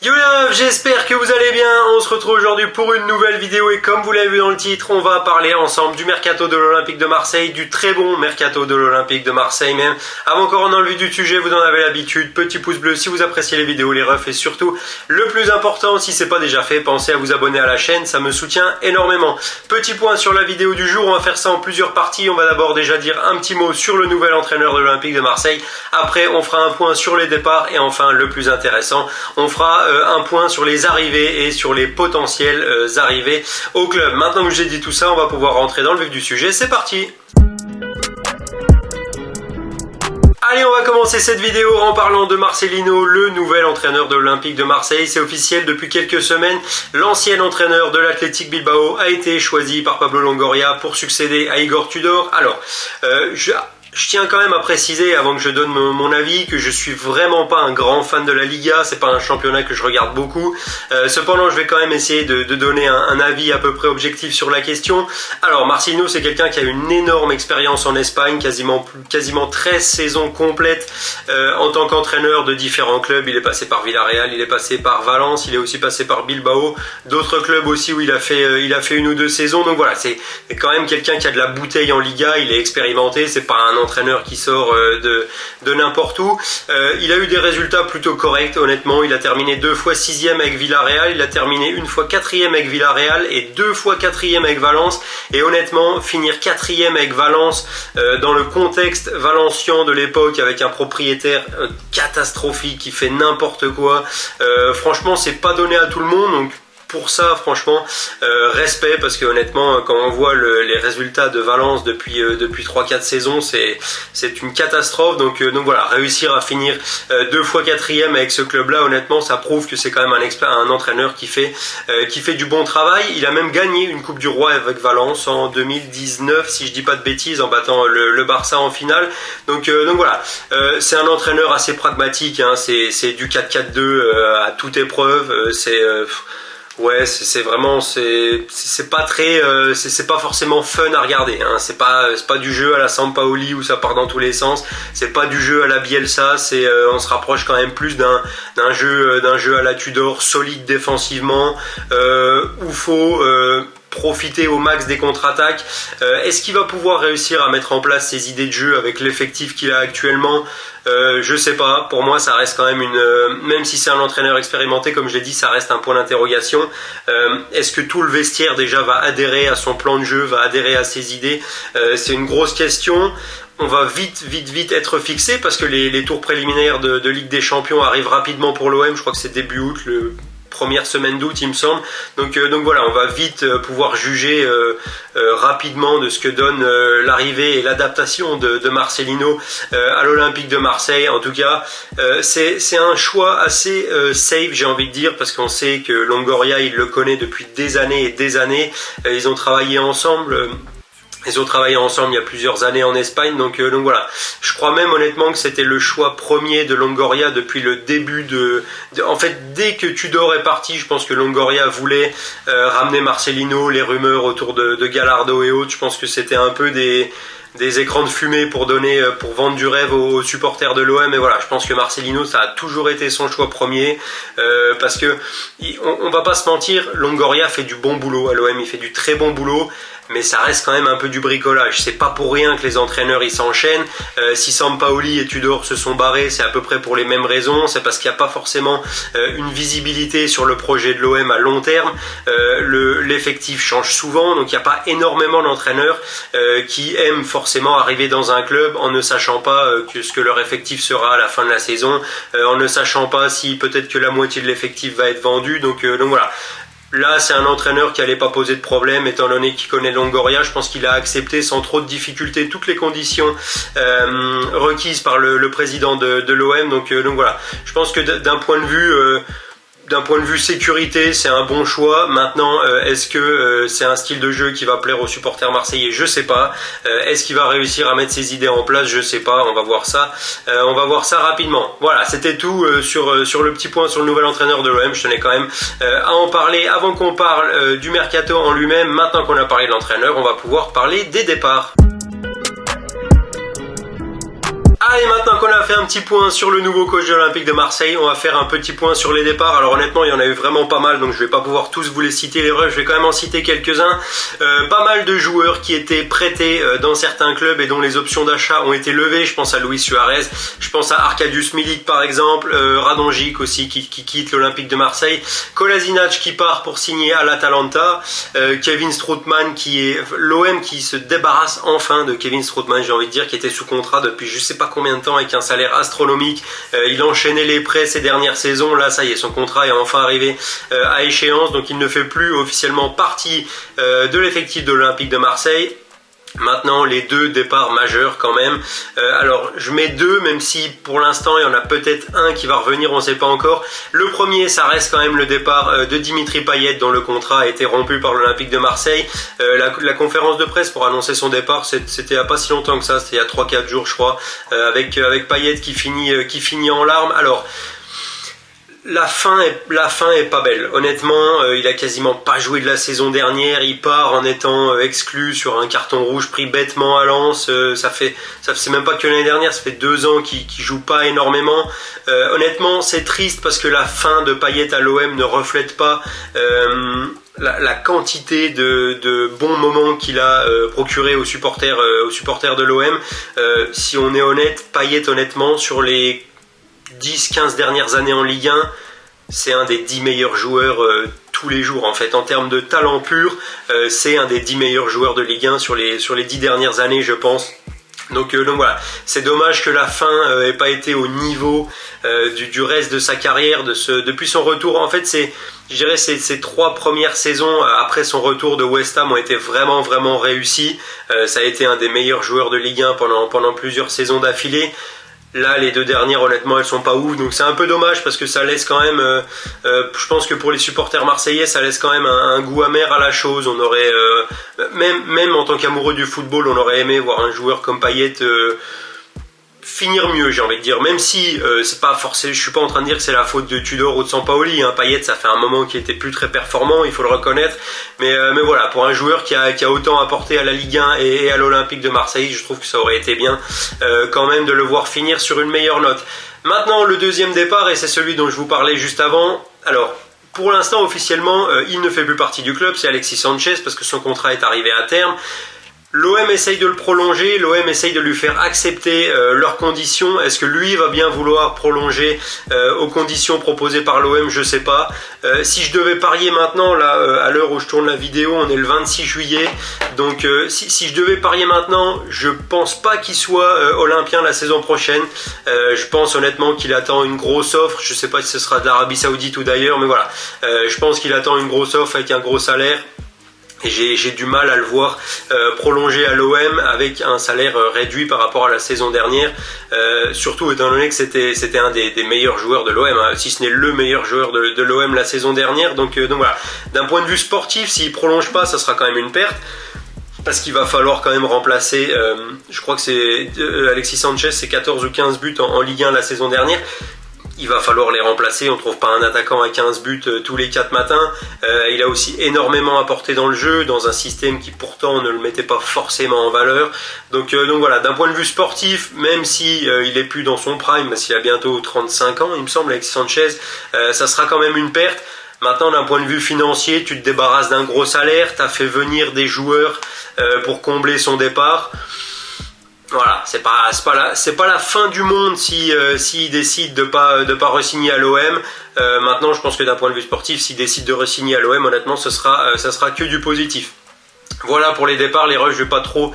Yo j'espère que vous allez bien, on se retrouve aujourd'hui pour une nouvelle vidéo et comme vous l'avez vu dans le titre, on va parler ensemble du mercato de l'Olympique de Marseille, du très bon mercato de l'Olympique de Marseille même. Avant qu'on rentre dans le vif du sujet, vous en avez l'habitude, petit pouce bleu si vous appréciez les vidéos, les refs et surtout, le plus important, si c'est pas déjà fait, pensez à vous abonner à la chaîne, ça me soutient énormément. Petit point sur la vidéo du jour, on va faire ça en plusieurs parties, on va d'abord déjà dire un petit mot sur le nouvel entraîneur de l'Olympique de Marseille, après on fera un point sur les départs et enfin le plus intéressant, on fera un point sur les arrivées et sur les potentielles arrivées au club. Maintenant que j'ai dit tout ça, on va pouvoir rentrer dans le vif du sujet. C'est parti! Allez, on va commencer cette vidéo en parlant de Marcelino, le nouvel entraîneur de l'Olympique de Marseille. C'est officiel depuis quelques semaines. L'ancien entraîneur de l'Athletic Bilbao a été choisi par Pablo Longoria pour succéder à Igor Tudor. Alors, je tiens quand même à préciser, avant que je donne mon avis, que je suis vraiment pas un grand fan de la Liga, c'est pas un championnat que je regarde beaucoup. Cependant, je vais quand même essayer de donner un avis à peu près objectif sur la question. Alors, Marcelino, c'est quelqu'un qui a une énorme expérience en Espagne, quasiment 13 saisons complètes en tant qu'entraîneur de différents clubs. Il est passé par Villarreal, il est passé par Valence, il est aussi passé par Bilbao, d'autres clubs aussi où il a fait une ou deux saisons. Donc voilà, c'est quand même quelqu'un qui a de la bouteille en Liga, il est expérimenté, c'est pas un entraîneur qui sort de n'importe où. Il a eu des résultats plutôt corrects, honnêtement. Il a terminé 2 fois 6e avec Villarreal, il a terminé 1 fois 4e avec Villarreal et 2 fois 4e avec Valence. Et honnêtement, finir 4e avec Valence dans le contexte valencien de l'époque avec un propriétaire catastrophique qui fait n'importe quoi, franchement, c'est pas donné à tout le monde. Donc pour ça, franchement, respect, parce que honnêtement, quand on voit les résultats de Valence depuis 3-4 saisons, c'est une catastrophe. Donc voilà, réussir à finir 2 fois 4e avec ce club-là, honnêtement, ça prouve que c'est quand même un entraîneur qui fait du bon travail. Il a même gagné une Coupe du Roi avec Valence en 2019, si je dis pas de bêtises, en battant le Barça en finale. Donc voilà, c'est un entraîneur assez pragmatique, hein, c'est du 4-4-2 à toute épreuve, ouais, c'est vraiment, c'est pas très, c'est pas forcément fun à regarder, hein. C'est pas du jeu à la Sampaoli où ça part dans tous les sens. C'est pas du jeu à la Bielsa. On se rapproche quand même plus d'un jeu à la Tudor, solide défensivement, où faut profiter au max des contre-attaques. Est-ce qu'il va pouvoir réussir à mettre en place ses idées de jeu avec l'effectif qu'il a actuellement? Je sais pas. Pour moi, ça reste quand même même si c'est un entraîneur expérimenté, comme je l'ai dit, ça reste un point d'interrogation. Est-ce que tout le vestiaire déjà va adhérer à son plan de jeu, va adhérer à ses idées? C'est une grosse question. On va vite être fixé parce que les tours préliminaires de Ligue des Champions arrivent rapidement pour l'OM. Je crois que c'est début août, première semaine d'août, il me semble. Donc voilà, on va vite pouvoir juger rapidement de ce que donne l'arrivée et l'adaptation de Marcelino à l'Olympique de Marseille. En tout cas, c'est un choix assez safe, j'ai envie de dire, parce qu'on sait que Longoria, il le connaît depuis des années et des années. Ils ont travaillé ensemble. Ils ont travaillé ensemble il y a plusieurs années en Espagne, donc voilà. Je crois même honnêtement que c'était le choix premier de Longoria depuis le début en fait, dès que Tudor est parti, je pense que Longoria voulait ramener Marcelino, les rumeurs autour de Gallardo et autres. Je pense que c'était un peu des écrans de fumée pour vendre du rêve aux supporters de l'OM. Et voilà, je pense que Marcelino, ça a toujours été son choix premier, parce que on va pas se mentir, Longoria fait du bon boulot à l'OM, il fait du très bon boulot. Mais ça reste quand même un peu du bricolage. C'est pas pour rien que les entraîneurs ils s'enchaînent. Si Sampaoli et Tudor se sont barrés, c'est à peu près pour les mêmes raisons. C'est parce qu'il n'y a pas forcément une visibilité sur le projet de l'OM à long terme. L'effectif change souvent, donc il n'y a pas énormément d'entraîneurs qui aiment forcément arriver dans un club en ne sachant pas ce que leur effectif sera à la fin de la saison, en ne sachant pas si peut-être que la moitié de l'effectif va être vendu. Donc voilà. Là, c'est un entraîneur qui n'allait pas poser de problème, étant donné qu'il connaît Longoria. Je pense qu'il a accepté sans trop de difficultés toutes les conditions requises par le président de l'OM. Donc voilà, je pense que d'un point de vue sécurité, c'est un bon choix. Maintenant, est-ce que c'est un style de jeu qui va plaire aux supporters marseillais? Je sais pas. Est-ce qu'il va réussir à mettre ses idées en place? Je sais pas. On va voir ça. On va voir ça rapidement. Voilà, c'était tout sur le petit point sur le nouvel entraîneur de l'OM. Je tenais quand même à en parler avant qu'on parle du mercato en lui-même. Maintenant qu'on a parlé de l'entraîneur, on va pouvoir parler des départs. Allez, maintenant qu'on a fait un petit point sur le nouveau coach de l'Olympique de Marseille, on va faire un petit point sur les départs. Alors honnêtement, il y en a eu vraiment pas mal, donc je vais pas pouvoir tous vous les citer les refs, je vais quand même en citer quelques-uns. Pas mal de joueurs qui étaient prêtés dans certains clubs et dont les options d'achat ont été levées. Je pense à Luis Suarez, je pense à Arkadiusz Milik par exemple, Radonjic aussi qui quitte l'Olympique de Marseille, Kolasinac qui part pour signer à l'Atalanta, Kevin Strootman l'OM qui se débarrasse enfin de Kevin Strootman, j'ai envie de dire, qui était sous contrat depuis je sais pas combien de temps avec un salaire astronomique. Il enchaînait les prêts ces dernières saisons. Là, ça y est, son contrat est enfin arrivé à échéance. Donc, il ne fait plus officiellement partie de l'effectif de l'Olympique de Marseille. Maintenant, les deux départs majeurs quand même. Alors, je mets deux, même si pour l'instant, il y en a peut-être un qui va revenir, on ne sait pas encore. Le premier, ça reste quand même le départ de Dimitri Payet, dont le contrat a été rompu par l'Olympique de Marseille. La conférence de presse pour annoncer son départ, c'était il n'y a pas si longtemps que ça, c'était il y a 3-4 jours, je crois, avec Payet qui finit en larmes. Alors, la fin est pas belle. Honnêtement, il a quasiment pas joué de la saison dernière. Il part en étant exclu sur un carton rouge pris bêtement à Lens. C'est même pas que l'année dernière. Ça fait 2 ans qu'il joue pas énormément. Honnêtement, c'est triste parce que la fin de Payet à l'OM ne reflète pas la quantité de bons moments qu'il a procuré aux supporters de l'OM. Si on est honnête, Payet, honnêtement, sur les 10-15 dernières années en Ligue 1, c'est un des 10 meilleurs joueurs tous les jours en fait. En termes de talent pur, c'est un des 10 meilleurs joueurs de Ligue 1 sur les 10 dernières années, je pense. Donc voilà, c'est dommage que la fin ait pas été au niveau du reste de sa carrière, depuis son retour. En fait, je dirais ces 3 premières saisons après son retour de West Ham ont été vraiment vraiment réussies. Ça a été un des meilleurs joueurs de Ligue 1 pendant plusieurs saisons d'affilée. Là, les 2 dernières, honnêtement, elles sont pas ouf, donc c'est un peu dommage parce que ça laisse quand même, je pense que pour les supporters marseillais, ça laisse quand même un goût amer à la chose. On aurait, même en tant qu'amoureux du football, on aurait aimé voir un joueur comme Payet finir mieux, j'ai envie de dire, même si c'est pas forcément, je suis pas en train de dire que c'est la faute de Tudor ou de Sampaoli, hein. Payet, ça fait un moment qu'il était plus très performant, il faut le reconnaître, mais voilà, pour un joueur qui a autant apporté à la Ligue 1 et à l'Olympique de Marseille, je trouve que ça aurait été bien quand même de le voir finir sur une meilleure note. Maintenant, le deuxième départ, et c'est celui dont je vous parlais juste avant. Alors, pour l'instant, officiellement, il ne fait plus partie du club, c'est Alexis Sanchez, parce que son contrat est arrivé à terme. L'OM essaye de le prolonger, l'OM essaye de lui faire accepter leurs conditions. Est-ce que lui va bien vouloir prolonger aux conditions proposées par l'OM? Je sais pas. Si je devais parier maintenant, là, à l'heure où je tourne la vidéo, on est le 26 juillet. Donc si je devais parier maintenant, je pense pas qu'il soit olympien la saison prochaine. Je pense honnêtement qu'il attend une grosse offre. Je sais pas si ce sera de l'Arabie Saoudite ou d'ailleurs, mais voilà. Je pense qu'il attend une grosse offre avec un gros salaire. Et j'ai du mal à le voir prolonger à l'OM avec un salaire réduit par rapport à la saison dernière, surtout étant donné que c'était un des meilleurs joueurs de l'OM, hein, si ce n'est le meilleur joueur de l'OM la saison dernière. Donc voilà, d'un point de vue sportif, s'il prolonge pas, ça sera quand même une perte. Parce qu'il va falloir quand même remplacer, je crois que c'est Alexis Sanchez, c'est 14 ou 15 buts en Ligue 1 la saison dernière. Il va falloir les remplacer, on ne trouve pas un attaquant à 15 buts tous les 4 matins. Il a aussi énormément apporté dans le jeu, dans un système qui pourtant ne le mettait pas forcément en valeur. Donc voilà, d'un point de vue sportif, même si il est plus dans son prime, parce qu'il a bientôt 35 ans, il me semble, avec Sanchez, ça sera quand même une perte. Maintenant, d'un point de vue financier, tu te débarrasses d'un gros salaire, tu as fait venir des joueurs pour combler son départ. Voilà, c'est pas la fin du monde s'il décide de pas re-signer à l'OM. Maintenant, je pense que d'un point de vue sportif, s'il décide de re-signer à l'OM, honnêtement, ça sera que du positif. Voilà pour les départs, les rushs, je vais pas trop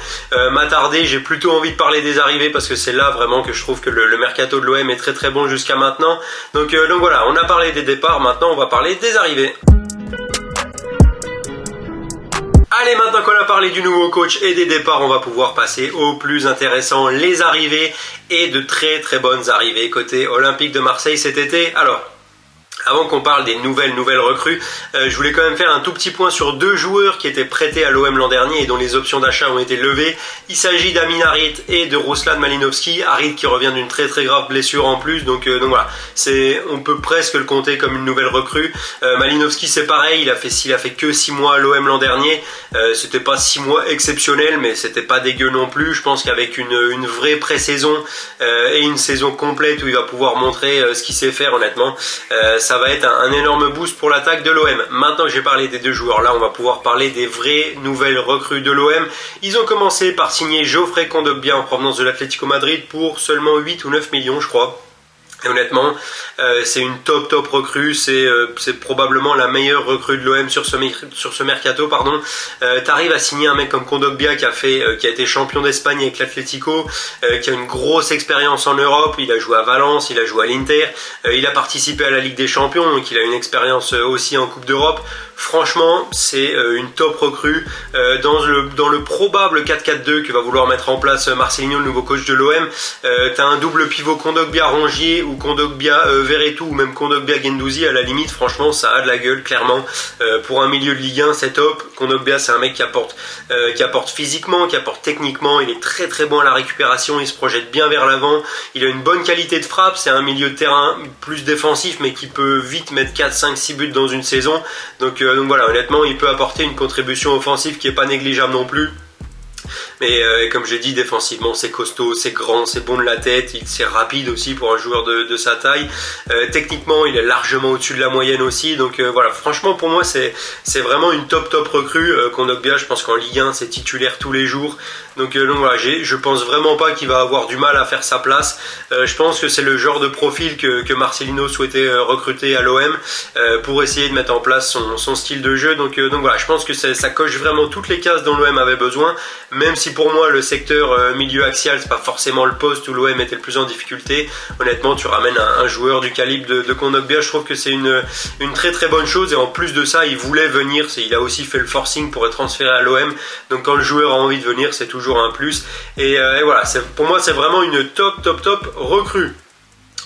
m'attarder, j'ai plutôt envie de parler des arrivées parce que c'est là vraiment que je trouve que le mercato de l'OM est très très bon jusqu'à maintenant. Donc voilà, on a parlé des départs, maintenant on va parler des arrivées. Allez, maintenant qu'on a parlé du nouveau coach et des départs, on va pouvoir passer au plus intéressant, les arrivées, et de très très bonnes arrivées côté Olympique de Marseille cet été. Alors, Avant qu'on parle des nouvelles recrues, je voulais quand même faire un tout petit point sur deux joueurs qui étaient prêtés à l'OM l'an dernier et dont les options d'achat ont été levées. Il s'agit d'Amin Harit et de Ruslan Malinovski. Harit qui revient d'une très grave blessure en plus, donc voilà, on peut presque le compter comme une nouvelle recrue. Malinovski c'est pareil, il a fait que 6 mois à l'OM l'an dernier. C'était pas 6 mois exceptionnels, mais c'était pas dégueu non plus. Je pense qu'avec une vraie pré-saison et une saison complète où il va pouvoir montrer ce qu'il sait faire, honnêtement, ça va être un énorme boost pour l'attaque de l'OM. Maintenant que j'ai parlé des deux joueurs là, on va pouvoir parler des vraies nouvelles recrues de l'OM. Ils ont commencé par signer Geoffrey Kondogbia en provenance de l'Atlético Madrid pour seulement 8 ou 9 millions je crois. Et honnêtement, c'est une top recrue, c'est probablement la meilleure recrue de l'OM sur ce mercato, pardon. T'arrives à signer un mec comme Kondogbia qui a été champion d'Espagne avec l'Atlético, qui a une grosse expérience en Europe, il a joué à Valence, il a joué à l'Inter, il a participé à la Ligue des Champions, donc il a une expérience aussi en Coupe d'Europe. Franchement, c'est une top recrue dans le probable 4-4-2 que va vouloir mettre en place Marcelinho, le nouveau coach de l'OM. T'as un double pivot Kondogbia-Rongier ou Kondogbia-Verretou ou même Kondogbia-Guendouzi. À la limite, franchement, ça a de la gueule, clairement. Pour un milieu de Ligue 1, c'est top. Kondogbia, c'est un mec qui apporte physiquement, qui apporte techniquement. Il est très bon à la récupération, il se projette bien vers l'avant. Il a une bonne qualité de frappe. C'est un milieu de terrain plus défensif, mais qui peut vite mettre 4, 5, 6 buts dans une saison. Donc voilà, honnêtement, il peut apporter une contribution offensive qui n'est pas négligeable non plus. Mais comme j'ai dit, défensivement c'est costaud, c'est grand, c'est bon de la tête, c'est rapide aussi pour un joueur de sa taille. Techniquement il est largement au-dessus de la moyenne aussi, donc voilà, franchement pour moi c'est vraiment une top recrue. Kondogbia, je pense qu'en Ligue 1 c'est titulaire tous les jours, donc voilà, je pense vraiment pas qu'il va avoir du mal à faire sa place. Je pense que c'est le genre de profil que Marcelino souhaitait recruter à l'OM pour essayer de mettre en place son style de jeu, donc voilà, je pense que ça coche vraiment toutes les cases dont l'OM avait besoin, même si pour moi le secteur milieu axial c'est pas forcément le poste où l'OM était le plus en difficulté. Honnêtement, tu ramènes un joueur du calibre de Kondogbia, je trouve que c'est une très bonne chose, et en plus de ça il voulait venir, il a aussi fait le forcing pour être transféré à l'OM, donc quand le joueur a envie de venir c'est toujours un plus, et voilà, pour moi c'est vraiment une top recrue.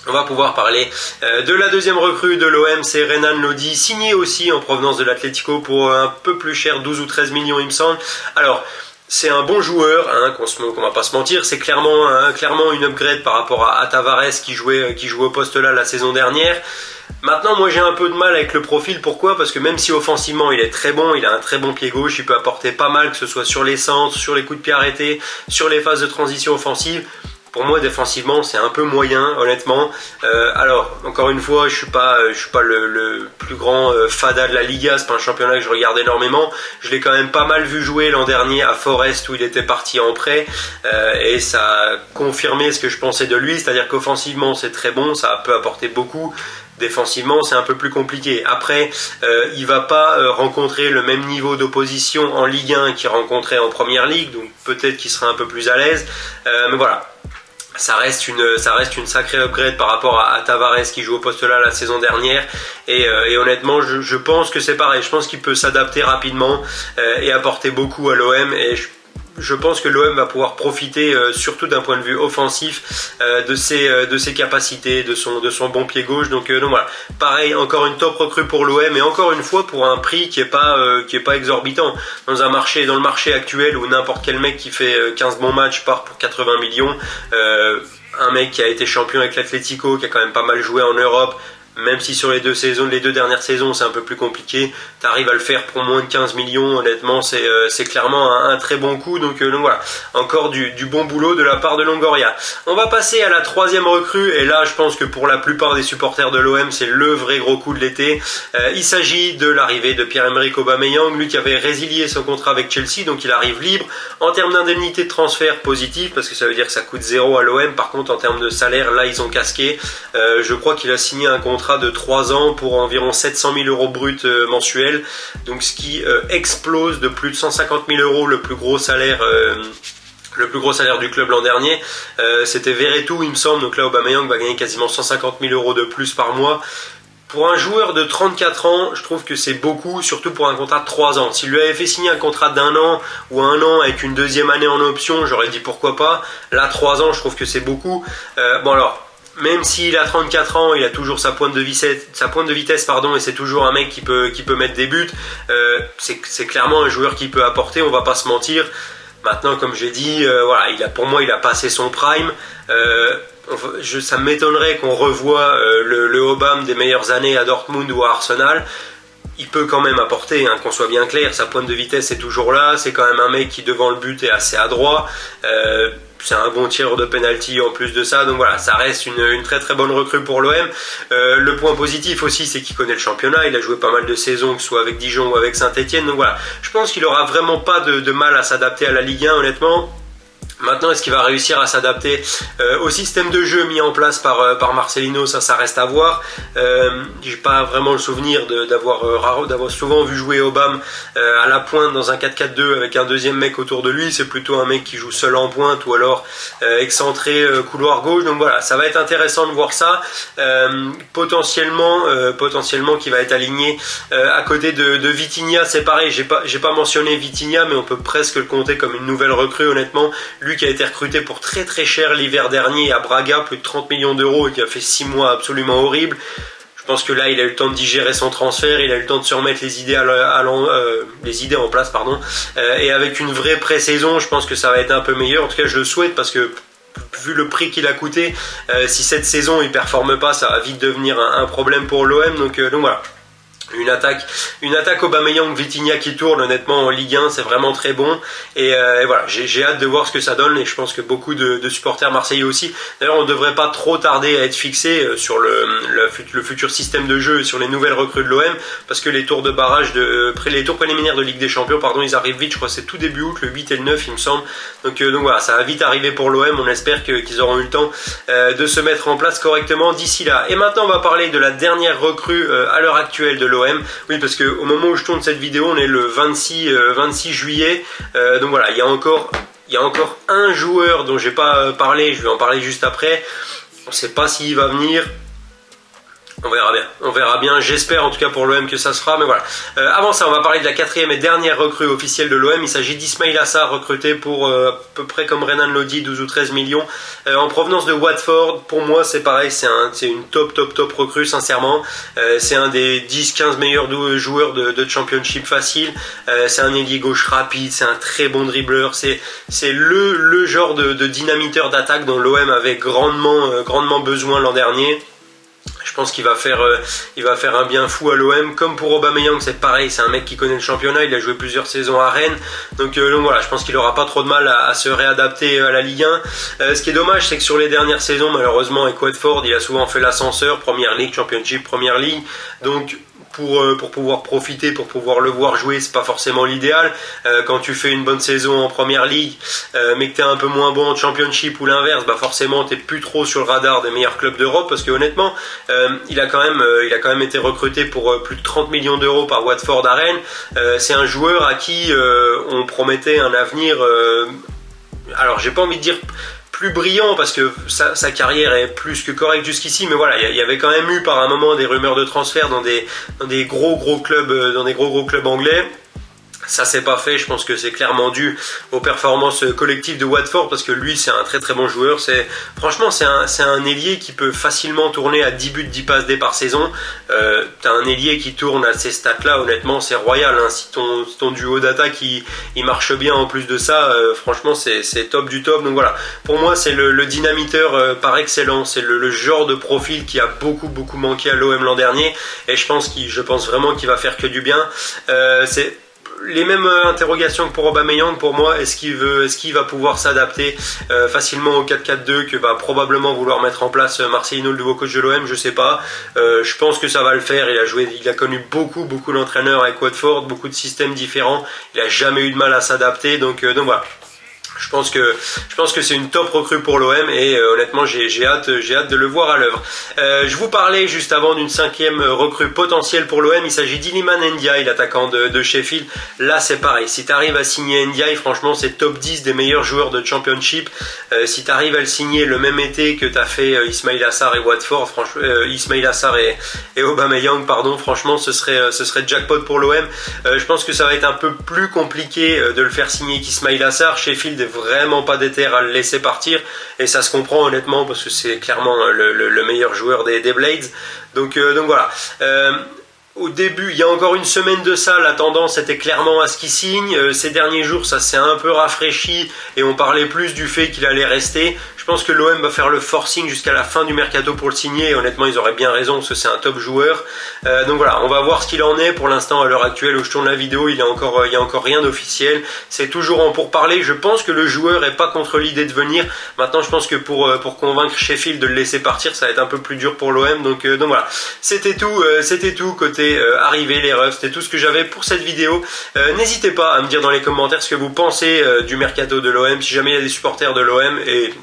On va pouvoir parler de la deuxième recrue de l'OM, c'est Renan Lodi, signé aussi en provenance de l'Atlético pour un peu plus cher, 12 ou 13 millions il me semble. Alors c'est un bon joueur, hein, qu'on va pas se mentir, c'est clairement une upgrade par rapport à Tavares qui jouait au poste là la saison dernière. Maintenant, moi j'ai un peu de mal avec le profil. Pourquoi ? Parce que même si offensivement il est très bon, il a un très bon pied gauche, il peut apporter pas mal, que ce soit sur les centres, sur les coups de pied arrêtés, sur les phases de transition offensive. Pour moi, défensivement, c'est un peu moyen, honnêtement. Alors, encore une fois, je suis pas le plus grand fada de la Liga. C'est pas un championnat que je regarde énormément. Je l'ai quand même pas mal vu jouer l'an dernier à Forest où il était parti en prêt, et ça a confirmé ce que je pensais de lui. C'est-à-dire qu'offensivement, c'est très bon, ça peut apporter beaucoup. Défensivement, c'est un peu plus compliqué. Après, il va pas rencontrer le même niveau d'opposition en Ligue 1 qu'il rencontrait en Première Ligue, donc peut-être qu'il sera un peu plus à l'aise. Mais voilà. Ça reste une sacrée upgrade par rapport à Tavares qui joue au poste là la saison dernière, et honnêtement je pense que c'est pareil, je pense qu'il peut s'adapter rapidement et apporter beaucoup à l'OM, et je pense que l'OM va pouvoir profiter surtout d'un point de vue offensif de ses capacités, de son bon pied gauche, donc voilà, pareil, encore une top recrue pour l'OM, et encore une fois pour un prix qui est pas exorbitant dans le marché actuel où n'importe quel mec qui fait 15 bons matchs part pour 80 millions. Un mec qui a été champion avec l'Atlético, qui a quand même pas mal joué en Europe, même si sur les deux dernières saisons c'est un peu plus compliqué, t'arrives à le faire pour moins de 15 millions, honnêtement c'est clairement un très bon coup, donc voilà, encore du bon boulot de la part de Longoria. On va passer à la troisième recrue, et là je pense que pour la plupart des supporters de l'OM c'est le vrai gros coup de l'été. Il s'agit de l'arrivée de Pierre-Emerick Aubameyang, lui qui avait résilié son contrat avec Chelsea, donc il arrive libre. En termes d'indemnité de transfert, positif, parce que ça veut dire que ça coûte 0 à l'OM. Par contre en termes de salaire, là ils ont casqué. Je crois qu'il a signé un contrat de 3 ans pour environ 700 000 euros bruts mensuels, donc ce qui explose de plus de 150 000 euros, le plus gros salaire du club l'an dernier. C'était Verretou il me semble, donc là Aubameyang va gagner quasiment 150 000 euros de plus par mois. Pour un joueur de 34 ans, je trouve que c'est beaucoup, surtout pour un contrat de 3 ans. S'il lui avait fait signer un contrat d'1 an ou 1 an avec une deuxième année en option, j'aurais dit pourquoi pas. Là, 3 ans, je trouve que c'est beaucoup. Bon alors, même s'il a 34 ans, il a toujours sa pointe de vitesse, pardon, et c'est toujours un mec qui peut mettre des buts. C'est clairement un joueur qui peut apporter, on va pas se mentir. Maintenant, comme j'ai dit, voilà, pour moi, il a passé son prime. Ça m'étonnerait qu'on revoie le Aubame des meilleures années à Dortmund ou à Arsenal. Il peut quand même apporter, hein, qu'on soit bien clair, sa pointe de vitesse est toujours là, c'est quand même un mec qui devant le but est assez adroit, c'est un bon tireur de penalty en plus de ça, donc voilà, ça reste une très très bonne recrue pour l'OM. Le point positif aussi, c'est qu'il connaît le championnat, il a joué pas mal de saisons, que ce soit avec Dijon ou avec Saint-Etienne, donc voilà, je pense qu'il aura vraiment pas de mal à s'adapter à la Ligue 1, honnêtement. Maintenant, est-ce qu'il va réussir à s'adapter au système de jeu mis en place par Marcelino? Ça reste à voir. J'ai pas vraiment le souvenir d'avoir souvent vu jouer Aubame à la pointe dans un 4-4-2 avec un deuxième mec autour de lui. C'est plutôt un mec qui joue seul en pointe ou alors excentré couloir gauche. Donc voilà, ça va être intéressant de voir ça. Potentiellement qui va être aligné à côté de Vitinha. C'est pareil, j'ai pas mentionné Vitinha, mais on peut presque le compter comme une nouvelle recrue, honnêtement. Lui qui a été recruté pour très très cher l'hiver dernier à Braga, plus de 30 millions d'euros, et qui a fait 6 mois absolument horribles. Je pense que là, il a eu le temps de digérer son transfert, il a eu le temps de se remettre les idées en place, pardon. Et avec une vraie pré-saison, je pense que ça va être un peu meilleur. En tout cas, je le souhaite parce que vu le prix qu'il a coûté, si cette saison il performe pas, ça va vite devenir un problème pour l'OM. Donc voilà. Une attaque Aubameyang, Vitinha qui tourne, honnêtement en Ligue 1, c'est vraiment très bon. Et voilà, j'ai hâte de voir ce que ça donne, et je pense que beaucoup de supporters marseillais aussi. D'ailleurs, on ne devrait pas trop tarder à être fixé sur le futur système de jeu et sur les nouvelles recrues de l'OM, parce que les tours de barrage, les tours préliminaires de Ligue des Champions, pardon, ils arrivent vite. Je crois que c'est tout début août, le 8 et le 9, il me semble. Donc voilà, ça va vite arriver pour l'OM. On espère qu'ils auront eu le temps de se mettre en place correctement d'ici là. Et maintenant, on va parler de la dernière recrue à l'heure actuelle de l'OM. Oui, parce qu'au moment où je tourne cette vidéo, on est le 26 juillet. Donc voilà, il y a encore un joueur dont j'ai pas parlé, je vais en parler juste après. On ne sait pas s'il va venir. On verra bien, j'espère en tout cas pour l'OM que ça se fera, mais voilà. Avant ça, on va parler de la quatrième et dernière recrue officielle de l'OM. Il s'agit d'Ismail Assar, recruté pour à peu près comme Renan Lodi, 12 ou 13 millions, en provenance de Watford. Pour moi, c'est pareil, c'est une top recrue, sincèrement. C'est un des 10-15 meilleurs joueurs de Championship facile. C'est un ailier gauche rapide, c'est un très bon dribbleur. C'est le genre de dynamiteur d'attaque dont l'OM avait grandement besoin l'an dernier. Je pense qu'il va faire un bien fou à l'OM. Comme pour Aubameyang, c'est pareil, c'est un mec qui connaît le championnat, il a joué plusieurs saisons à Rennes. Donc voilà, je pense qu'il n'aura pas trop de mal à se réadapter à la Ligue 1. Ce qui est dommage, c'est que sur les dernières saisons, malheureusement, avec Watford, il a souvent fait l'ascenseur, Première Ligue, Championship, Première Ligue. Donc pour pouvoir profiter, pour pouvoir le voir jouer, c'est pas forcément l'idéal. Quand tu fais une bonne saison en Première Ligue, mais que t'es un peu moins bon en Championship ou l'inverse, bah forcément t'es plus trop sur le radar des meilleurs clubs d'Europe, parce que honnêtement, il a quand même été recruté pour plus de 30 millions d'euros par Watford à Rennes. C'est un joueur à qui on promettait un avenir. Alors j'ai pas envie de dire plus brillant, parce que sa carrière est plus que correcte jusqu'ici, mais voilà, il y avait quand même eu par un moment des rumeurs de transfert dans des gros clubs anglais. Ça s'est pas fait, je pense que c'est clairement dû aux performances collectives de Watford, parce que lui c'est un très bon joueur. Franchement c'est un ailier qui peut facilement tourner à 10 buts, 10 passes D par saison. T'as un ailier qui tourne à ces stats là, honnêtement c'est royal, hein. Si ton duo d'attaque il marche bien en plus de ça, franchement c'est top du top. Donc voilà, pour moi c'est le dynamiteur par excellence, c'est le genre de profil qui a beaucoup manqué à l'OM l'an dernier, et je pense vraiment qu'il va faire que du bien. C'est les mêmes interrogations que pour Aubameyang pour moi. Est-ce qu'il va pouvoir s'adapter facilement au 4-4-2 que va probablement vouloir mettre en place Marcelino, le nouveau coach de l'OM? Je sais pas. Je pense que ça va le faire. Il a connu beaucoup d'entraîneurs avec Watford, beaucoup de systèmes différents. Il a jamais eu de mal à s'adapter. Donc voilà. Je pense que c'est une top recrue pour l'OM, et honnêtement j'ai hâte de le voir à l'œuvre. Je vous parlais juste avant d'une cinquième recrue potentielle pour l'OM. Il s'agit d'Iliman Ndiaye, l'attaquant de Sheffield. Là c'est pareil, si tu arrives à signer Ndiaye, franchement c'est top 10 des meilleurs joueurs de Championship. Si tu arrives à le signer le même été que tu as fait Ismail Assar et Watford, Ismail Assar et Aubameyang, pardon, franchement ce serait jackpot pour l'OM. Je pense que ça va être un peu plus compliqué de le faire signer qu'Ismail Assar. Sheffield est vraiment pas déter à le laisser partir, et ça se comprend honnêtement parce que c'est clairement le meilleur joueur des Blades. Donc voilà. Au début, il y a encore une semaine de ça, la tendance était clairement à ce qu'il signe. Ces derniers jours, ça s'est un peu rafraîchi et on parlait plus du fait qu'il allait rester. Je pense que l'OM va faire le forcing jusqu'à la fin du mercato pour le signer. Et honnêtement, ils auraient bien raison parce que c'est un top joueur. Donc voilà, on va voir ce qu'il en est. Pour l'instant, à l'heure actuelle où je tourne la vidéo, il y a encore rien d'officiel. C'est toujours en pourparlers. Je pense que le joueur est pas contre l'idée de venir. Maintenant, je pense que pour convaincre Sheffield de le laisser partir, ça va être un peu plus dur pour l'OM. Donc voilà, c'était tout côté arrivé les refs, c'était tout ce que j'avais pour cette vidéo. N'hésitez pas à me dire dans les commentaires ce que vous pensez du mercato de l'OM, si jamais il y a des supporters de l'OM et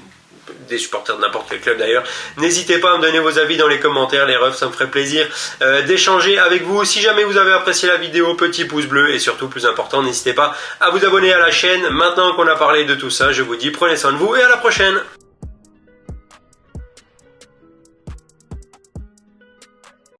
des supporters de n'importe quel club d'ailleurs, n'hésitez pas à me donner vos avis dans les commentaires, les refs, ça me ferait plaisir d'échanger avec vous. Si jamais vous avez apprécié la vidéo, petit pouce bleu et surtout plus important, n'hésitez pas à vous abonner à la chaîne. Maintenant qu'on a parlé de tout ça, je vous dis prenez soin de vous et à la prochaine.